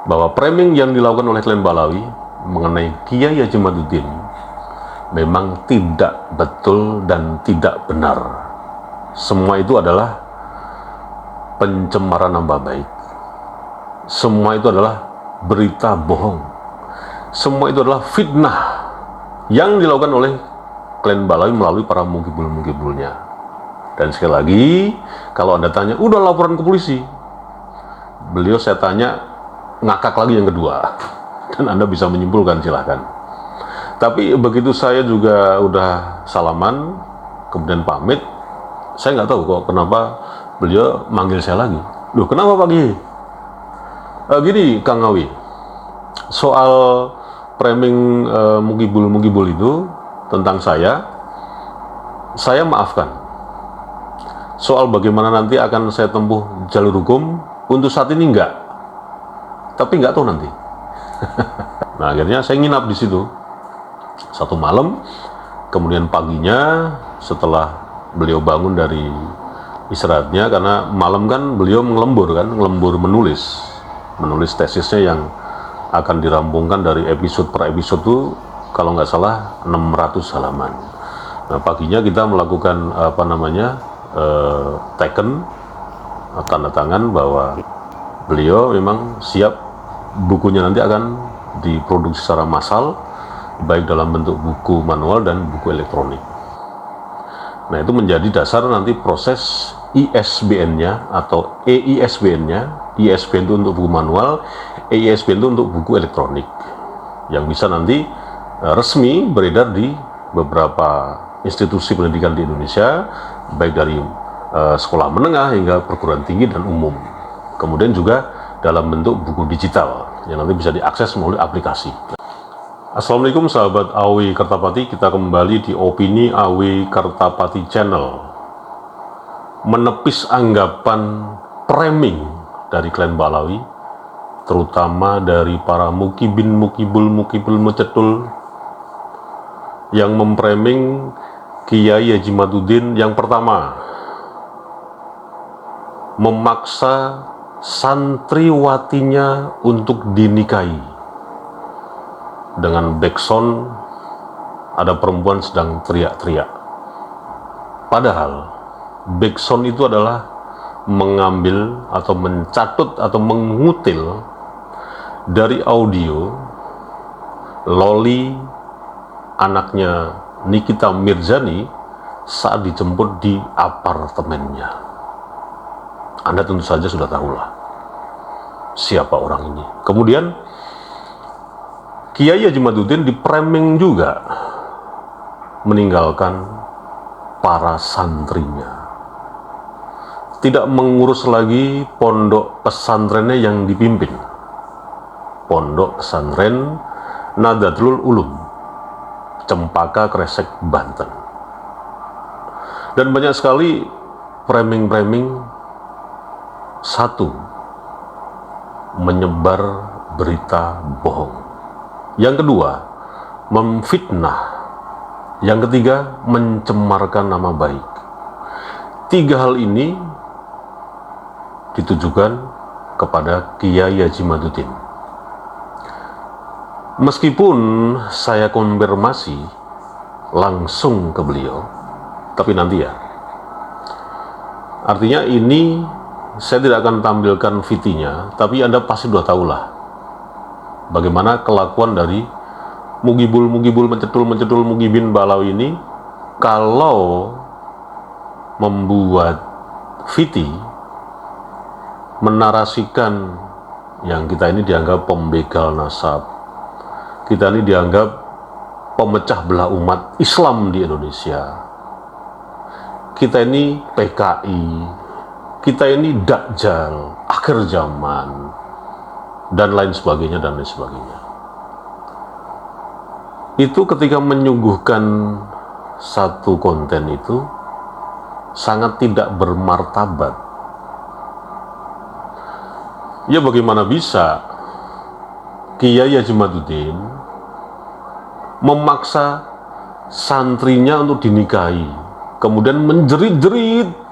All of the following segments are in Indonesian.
bahwa framing yang dilakukan oleh klien Balawi mengenai Kiai Haji Madudin memang tidak betul dan tidak benar. Semua itu adalah pencemaran nama baik. Semua itu adalah berita bohong. Semua itu adalah fitnah yang dilakukan oleh klien Balawi melalui para mugibul-mugibulnya. Dan sekali lagi, kalau Anda tanya, udah laporan ke polisi, beliau saya tanya, ngakak lagi yang kedua. Dan Anda bisa menyimpulkan, silahkan. Tapi begitu saya juga udah salaman, kemudian pamit, saya nggak tahu kok kenapa beliau manggil saya lagi. Loh, kenapa Pak Kiai? Gini Kang Ngawi, soal framing mugibul-mugibul itu tentang saya maafkan. Soal bagaimana nanti akan saya tempuh jalur hukum, untuk saat ini enggak. Tapi enggak tahu nanti. Nah, akhirnya saya nginap di situ satu malam. Kemudian paginya setelah beliau bangun dari istirahatnya, karena malam kan beliau ngelembur menulis tesisnya yang akan dirampungkan dari episode per episode itu kalau nggak salah 600 halaman. Nah, paginya kita melakukan teken, tanda tangan bahwa beliau memang siap bukunya nanti akan diproduksi secara massal, baik dalam bentuk buku manual dan buku elektronik. Nah, itu menjadi dasar nanti proses ISBN-nya atau EISBN-nya. ISBN itu untuk buku manual, EISBN itu untuk buku elektronik, yang bisa nanti resmi beredar di beberapa institusi pendidikan di Indonesia, baik dari sekolah menengah hingga perguruan tinggi dan umum. Kemudian juga dalam bentuk buku digital yang nanti bisa diakses melalui aplikasi. Assalamualaikum sahabat Awi Kertapati, kita kembali di Opini Awi Kertapati Channel. Menepis anggapan framing dari klien Balawi, terutama dari para mukibul mucetul yang memframing Kiai Haji Madudin. Yang pertama, memaksa santriwatinya untuk dinikahi dengan backsound ada perempuan sedang teriak-teriak. Padahal backsound itu adalah mengambil atau mencatut atau mengutil dari audio Loli, anaknya Nikita Mirzani, saat dijemput di apartemennya. Anda tentu saja sudah tahulah siapa orang ini. Kemudian Kiai Haji Madudin di framing juga meninggalkan para santrinya, tidak mengurus lagi pondok pesantrennya yang dipimpin, Pondok Pesantren Nadatul Ulum, Cempaka Kresek, Banten. Dan banyak sekali framing-framing. Satu, menyebar berita bohong. Yang kedua, memfitnah. Yang ketiga, mencemarkan nama baik. Tiga hal ini ditujukan kepada Kiai Haji Madudin. Meskipun saya konfirmasi langsung ke beliau, tapi nanti ya. Artinya ini saya tidak akan tampilkan VT-nya, tapi Anda pasti sudah tahulah bagaimana kelakuan dari mugibul mencetul mugibin Balawi ini. Kalau membuat VT menarasikan yang kita ini dianggap pembegal nasab, kita ini dianggap pemecah belah umat Islam di Indonesia, kita ini PKI, kita ini Dajjal, akhir zaman, dan lain sebagainya. Itu ketika menyuguhkan satu konten itu sangat tidak bermartabat. Ya, bagaimana bisa Kiai Haji Madudin memaksa santrinya untuk dinikahi, kemudian menjerit-jerit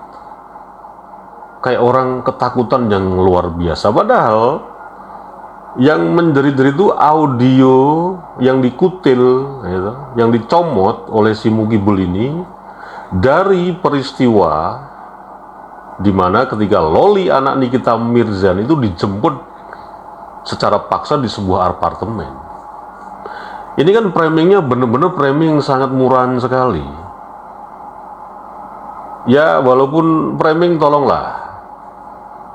kayak orang ketakutan yang luar biasa. Padahal Yang menjerit-jerit itu audio yang dikutil, gitu, yang dicomot oleh si Mukibul ini dari peristiwa di mana ketika Loli anak Nikita Mirzani itu dijemput secara paksa di sebuah apartemen. Ini kan framingnya bener-bener framing sangat murahan sekali. Ya walaupun framing tolonglah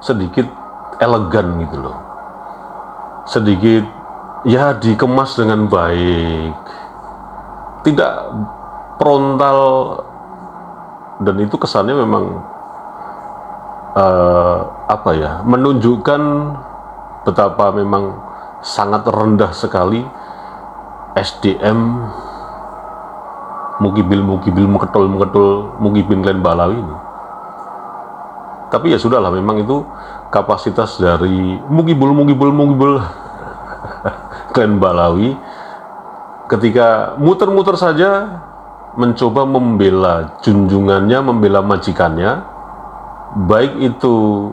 sedikit elegan gitu loh, sedikit ya dikemas dengan baik, tidak frontal, dan itu kesannya memang menunjukkan betapa memang sangat rendah sekali SDM Mukibul Mukibin Glenn Balawi ini. Tapi ya sudahlah, memang itu kapasitas dari Mukibul Glenn Balawi ketika muter-muter saja mencoba membela junjungannya, membela majikannya, baik itu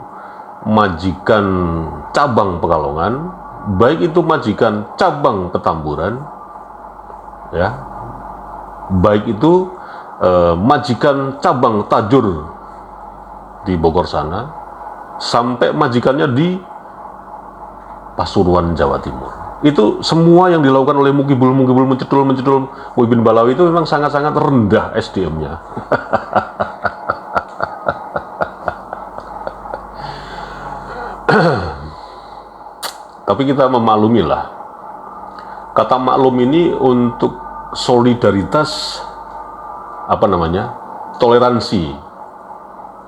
majikan cabang Pekalongan, baik itu majikan cabang Petamburan, ya, baik itu majikan cabang Tajur di Bogor sana, sampai majikannya di Pasuruan Jawa Timur. Itu semua yang dilakukan oleh Mukibul Mukibin Balawi itu memang sangat-sangat rendah SDM-nya. Tapi kita memaklumi lah. Kata maklum ini untuk solidaritas, toleransi.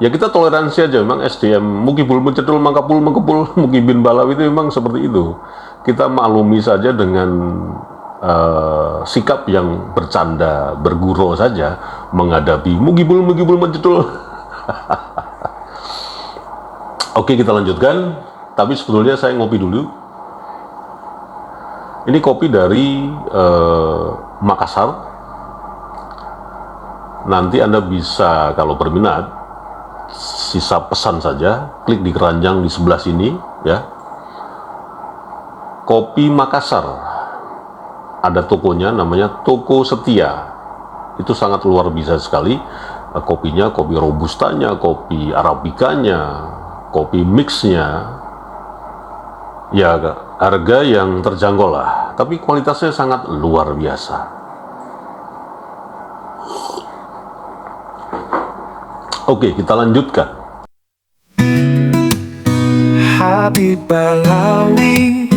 Ya kita toleransi aja, memang SDM Mukibul Mukibin Balawi itu memang seperti itu. Kita maklumi saja dengan sikap yang bercanda, bergurau saja menghadapi Mukibul. Oke, kita lanjutkan. Tapi sebetulnya saya ngopi dulu. Ini kopi dari Makassar. Nanti Anda bisa, kalau berminat, sisa pesan saja, klik di keranjang di sebelah sini, ya. Kopi Makassar, ada tokonya, namanya Toko Setia. Itu sangat luar biasa sekali. Kopinya, kopi robustanya, kopi arabikanya, kopi mixnya, ya harga yang terjangkau lah, tapi kualitasnya sangat luar biasa. Oke, kita lanjutkan. Habib Balawi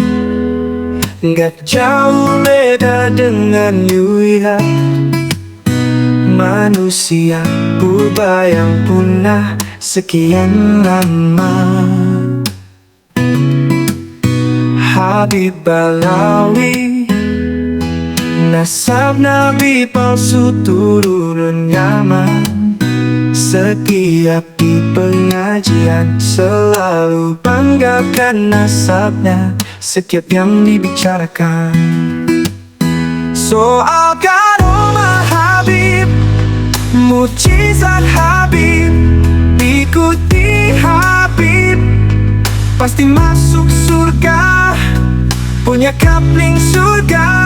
gak jauh beda dengan Yuya, manusia purba yang punah sekian lama. Habib Balawi, nasab nabi palsu turun Yaman. Setiap di pengajian selalu banggakan nasabnya, setiap yang dibicarakan soal karomah Habib, mujizat Habib. Ikuti Habib, pasti masuk surga, punya kapling surga.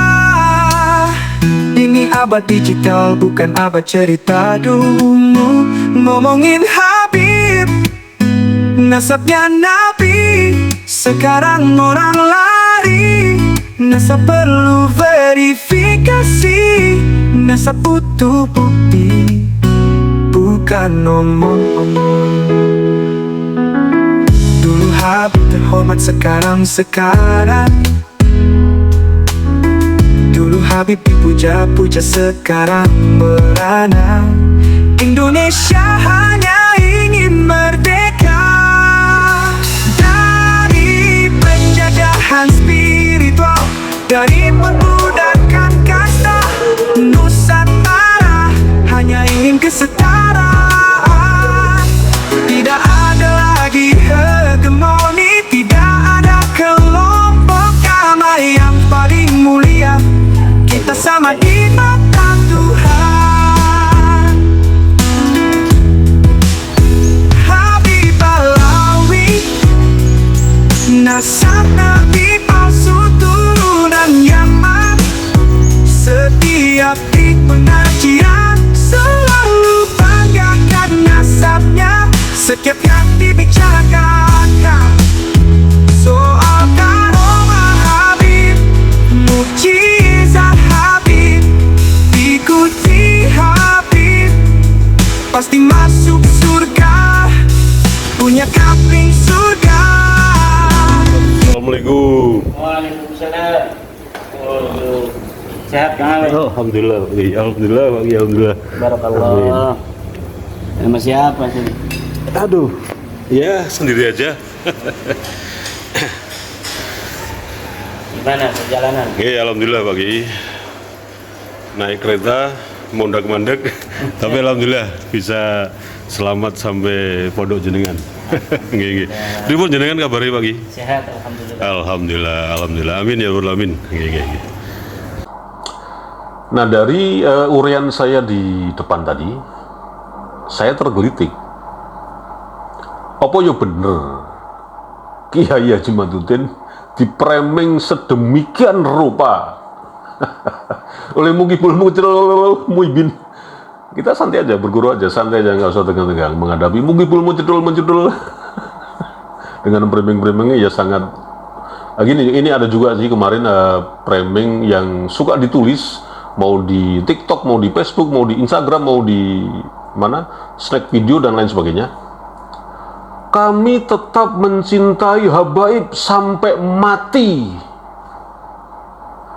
Ini abad digital, bukan abad cerita dulu. Ngomongin Habib, nasabnya Nabi, sekarang orang lari. Nasab perlu verifikasi, nasab butuh bukti, bukan omong-omong. Dulu Habib terhormat, sekarang. Dulu Habib dipuja-puja, sekarang merana. Indonesia hanya ingin merdeka dari penjajahan spiritual, dari perbudakan kasta. Nusantara hanya ingin kesetaraan. Tidak ada lagi hegemoni, tidak ada kelompok damai yang paling mulia. Kita sama di mata Tuhan. Habib Balawi, nasab nabi palsu Sehat Kang Awe. Alhamdulillah, alhamdulillah, alhamdulillah. Barakallah. Sama siapa sih? Aduh, ya sendiri aja. Gimana perjalanan? Oke, alhamdulillah pagi. Naik kereta, mondak-mandek, tapi alhamdulillah bisa selamat sampai Pondok Jenengan. Nggih, nggih. Pripun jenengan kabare pagi? Sehat alhamdulillah. Alhamdulillah, alhamdulillah. Amin ya rabbal alamin. Nggih, nggih, nggih. Nah, dari uraian saya di depan tadi, saya tergelitik. Apa ya bener Kiai Haji Maduddin dipraming sedemikian rupa oleh Mughibul Muibin. Kita santai aja, berguru aja, santai aja, nggak usah tegang-tegang menghadapi Mughibul Mucedul dengan framing-framingnya ya sangat. Gini, ini ada juga sih kemarin framing yang suka ditulis, mau di TikTok, mau di Facebook, mau di Instagram, mau di mana, snack video dan lain sebagainya. Kami tetap mencintai habaib sampai mati.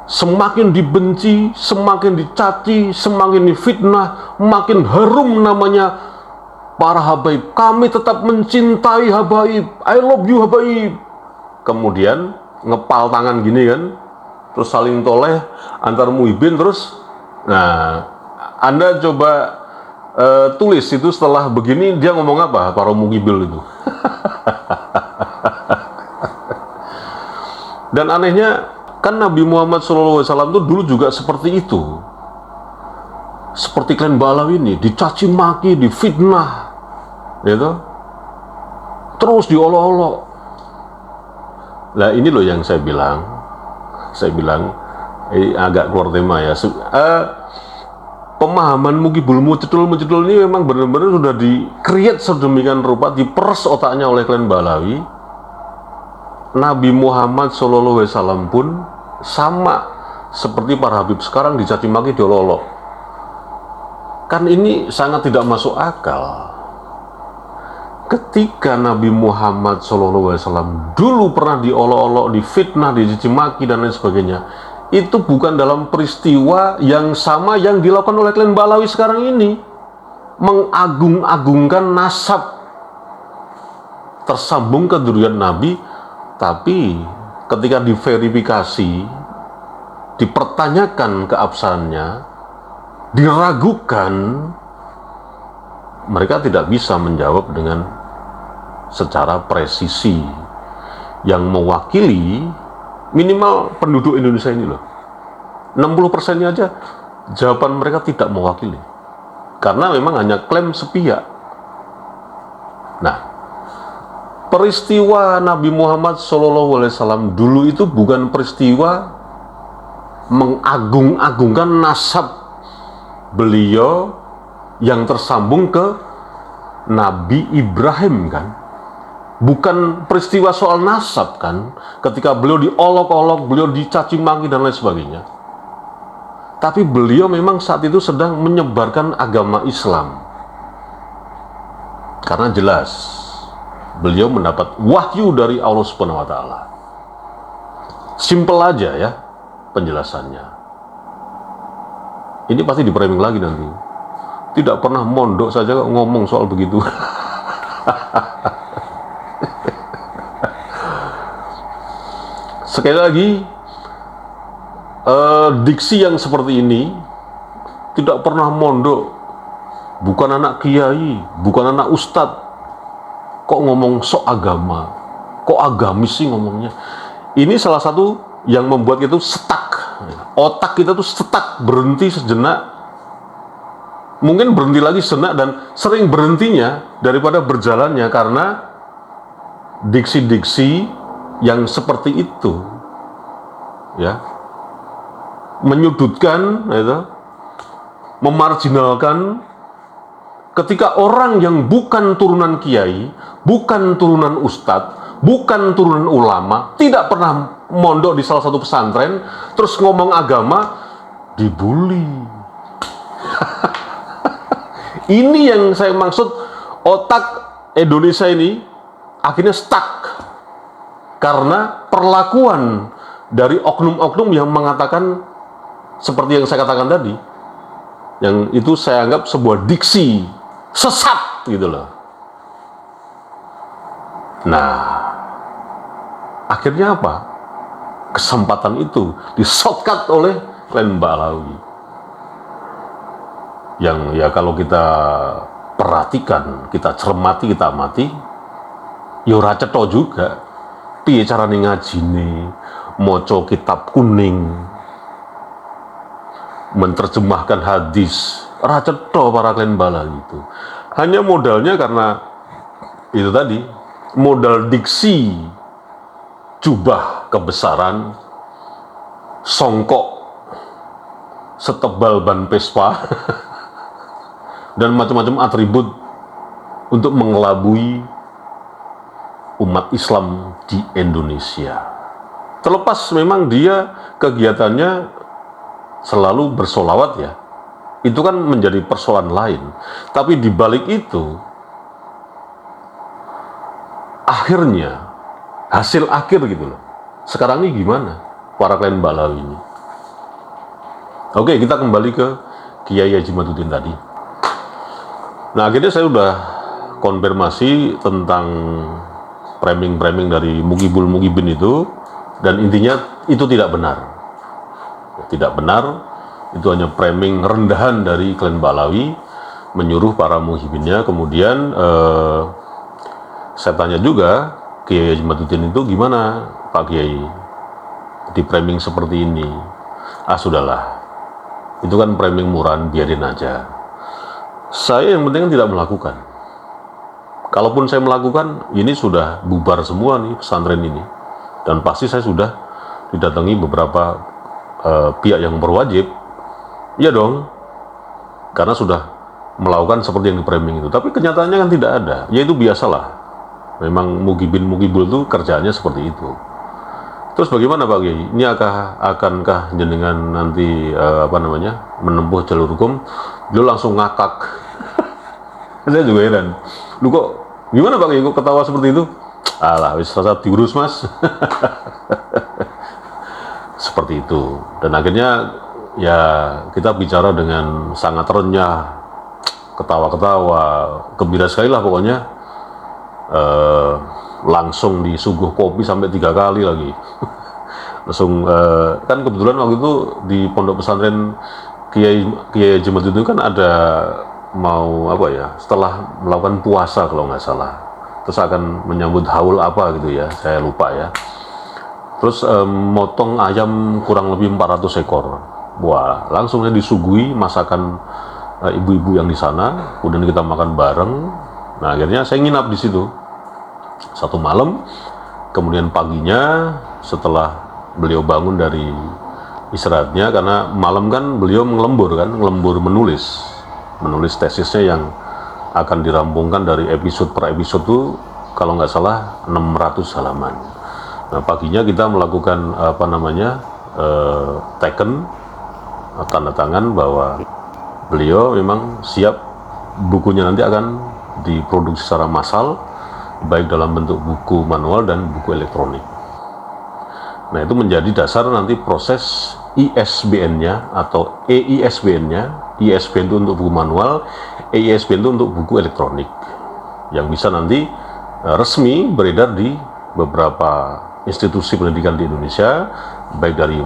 Semakin dibenci, semakin dicaci, semakin difitnah, makin harum namanya para habaib. Kami tetap mencintai habaib. I love you habaib. Kemudian ngepal tangan gini kan, terus saling toleh antar muibin terus. Nah, Anda coba tulis itu setelah begini dia ngomong apa para mugibil itu. Dan anehnya kan Nabi Muhammad SAW itu dulu juga seperti itu, seperti klan Balawi ini, dicaci maki, difitnah, gitu, terus diolok-olok. Nah ini loh yang saya bilang agak keluar tema ya. Pemahaman Mughibul Mucedul ini memang benar-benar sudah di-create sedemikian rupa, diperes otaknya oleh klan Balawi. Nabi Muhammad SAW pun sama seperti para habib sekarang dicaci maki, diolok-olok. Kan ini sangat tidak masuk akal. Ketika Nabi Muhammad SAW dulu pernah diolok-olok, difitnah, dicaci maki dan lain sebagainya, itu bukan dalam peristiwa yang sama yang dilakukan oleh klan Balawi sekarang ini, mengagung-agungkan nasab tersambung ke zuriat Nabi. Tapi ketika diverifikasi, dipertanyakan keabsahannya, diragukan, mereka tidak bisa menjawab dengan secara presisi yang mewakili minimal penduduk Indonesia ini loh. 60%-nya aja jawaban mereka tidak mewakili, karena memang hanya klaim sepihak. Nah, peristiwa Nabi Muhammad SAW dulu itu bukan peristiwa mengagung-agungkan nasab beliau yang tersambung ke Nabi Ibrahim kan. Bukan peristiwa soal nasab kan, ketika beliau diolok-olok, beliau dicaci maki dan lain sebagainya. Tapi beliau memang saat itu sedang menyebarkan agama Islam. Karena jelas beliau mendapat wahyu dari Allah Subhanahu wa taala. Simpel aja ya penjelasannya. Ini pasti di-framing lagi nanti. Tidak pernah mondok saja kok ngomong soal begitu. Sekali lagi, diksi yang seperti ini, tidak pernah mondok, bukan anak kiai, bukan anak ustadz, kok ngomong sok agama, kok agamis sih ngomongnya. Ini salah satu yang membuat kita stuck, otak kita tuh stuck, berhenti sejenak, mungkin berhenti lagi sejenak, dan sering berhentinya daripada berjalannya karena diksi-diksi yang seperti itu, ya, menyudutkan, gitu, memarginalkan. Ketika orang yang bukan turunan kiai, bukan turunan ustadz, bukan turunan ulama, tidak pernah mondok di salah satu pesantren, terus ngomong agama, dibully. Ini yang saya maksud, otak Indonesia ini akhirnya stuck karena perlakuan dari oknum-oknum yang mengatakan seperti yang saya katakan tadi, yang itu saya anggap sebuah diksi sesat gitu loh. Nah, akhirnya apa? Kesempatan itu di-shortcut oleh klan Ba'alawi. Yang ya kalau kita perhatikan, kita cermati, kita amati, ya ora cetha juga. Piye carane ngajine, maca kitab kuning, menerjemahkan hadis, ora cetha para klan Ba'alawi itu. Hanya modalnya karena itu tadi, modal diksi, jubah kebesaran, songkok setebal ban Vespa, dan macam-macam atribut untuk mengelabui umat Islam di Indonesia. Terlepas memang dia kegiatannya selalu bersolawat ya, itu kan menjadi persoalan lain. Tapi di balik itu, akhirnya hasil akhir gitu loh. Sekarang ini gimana para klan Ba'alawi ini? Oke, kita kembali ke Kiai Haji Madudin tadi. Nah, akhirnya saya udah konfirmasi tentang framing-framing dari Mukibul-Mukibin itu, dan intinya itu tidak benar. Tidak benar, itu hanya framing rendahan dari klan Ba'alawi menyuruh para muhibinnya. Kemudian saya tanya juga, Kiai Haji Madudin itu gimana Pak Kiai di framing seperti ini? Ah sudahlah, itu kan framing murahan, biarin aja. Saya yang penting kan tidak melakukan. Kalaupun saya melakukan, ini sudah bubar semua nih pesantren ini, dan pasti saya sudah didatangi beberapa pihak yang berwajib. Iya dong, karena sudah melakukan seperti yang di framing itu. Tapi kenyataannya kan tidak ada. Ya itu biasalah. Memang mukibul itu kerjaannya seperti itu. Terus bagaimana Pak Kiai? Ini akankah jenengan nanti menempuh jalur hukum? Beliau langsung ngakak. Saya juga heran. Lu kok gimana Pak Kiai kok ketawa seperti itu? Alah, wis rasa diurus Mas. Seperti itu. Dan akhirnya ya kita bicara dengan sangat renyah, ketawa-ketawa, gembira sekali lah pokoknya. Langsung disuguh kopi sampai 3 kali lagi. Langsung kan kebetulan waktu itu di pondok pesantren Kiai Haji Madudin itu kan ada mau setelah melakukan puasa kalau nggak salah, terus akan menyambut haul apa gitu ya, saya lupa ya. Terus motong ayam kurang lebih 400 ekor. Wah, langsungnya disuguhi masakan ibu-ibu yang di sana, kemudian kita makan bareng. Nah, akhirnya saya nginap di situ 1 malam. Kemudian paginya setelah beliau bangun dari istirahatnya, karena malam kan beliau ngelembur menulis tesisnya yang akan dirampungkan dari episode per episode itu kalau nggak salah 600 halaman. Nah, paginya kita melakukan teken, tanda tangan bahwa beliau memang siap bukunya nanti akan diproduksi secara massal, baik dalam bentuk buku manual dan buku elektronik. Nah, itu menjadi dasar nanti proses ISBN-nya atau EISBN-nya. ISBN itu untuk buku manual, EISBN itu untuk buku elektronik, yang bisa nanti resmi beredar di beberapa institusi pendidikan di Indonesia, baik dari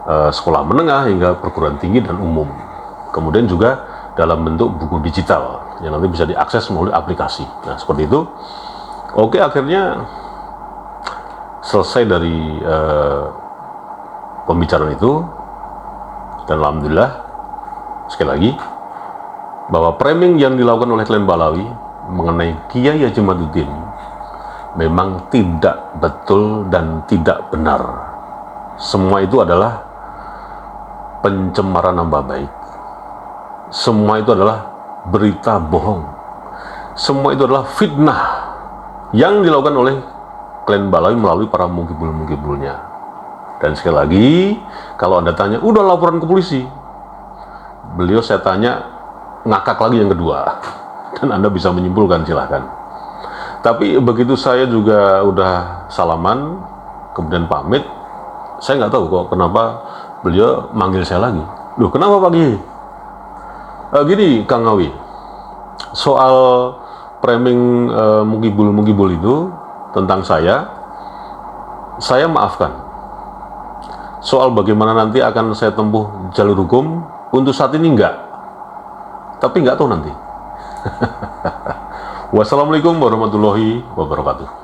sekolah menengah hingga perguruan tinggi dan umum. Kemudian juga dalam bentuk buku digital yang nanti bisa diakses melalui aplikasi. Nah, seperti itu. Oke, akhirnya selesai dari pembicaraan itu, dan alhamdulillah sekali lagi bahwa framing yang dilakukan oleh klan Ba'alawi mengenai Kiai Haji Madudin memang tidak betul dan tidak benar. Semua itu adalah pencemaran nama baik. Semua itu adalah berita bohong. Semua itu adalah fitnah yang dilakukan oleh klan Ba'alawi melalui para mukibul-mukibulnya. Dan sekali lagi, kalau Anda tanya, udah laporan ke polisi, beliau saya tanya, ngakak lagi yang kedua. Dan Anda bisa menyimpulkan, silahkan. Tapi begitu saya juga udah salaman, kemudian pamit, saya nggak tahu kok kenapa beliau manggil saya lagi. Loh, kenapa Pak Kiai? Gini Kang Ngawi, soal framing mukibul itu tentang saya maafkan. Soal bagaimana nanti akan saya tempuh jalur hukum, untuk saat ini enggak. Tapi enggak tahu nanti. Wassalamualaikum warahmatullahi wabarakatuh.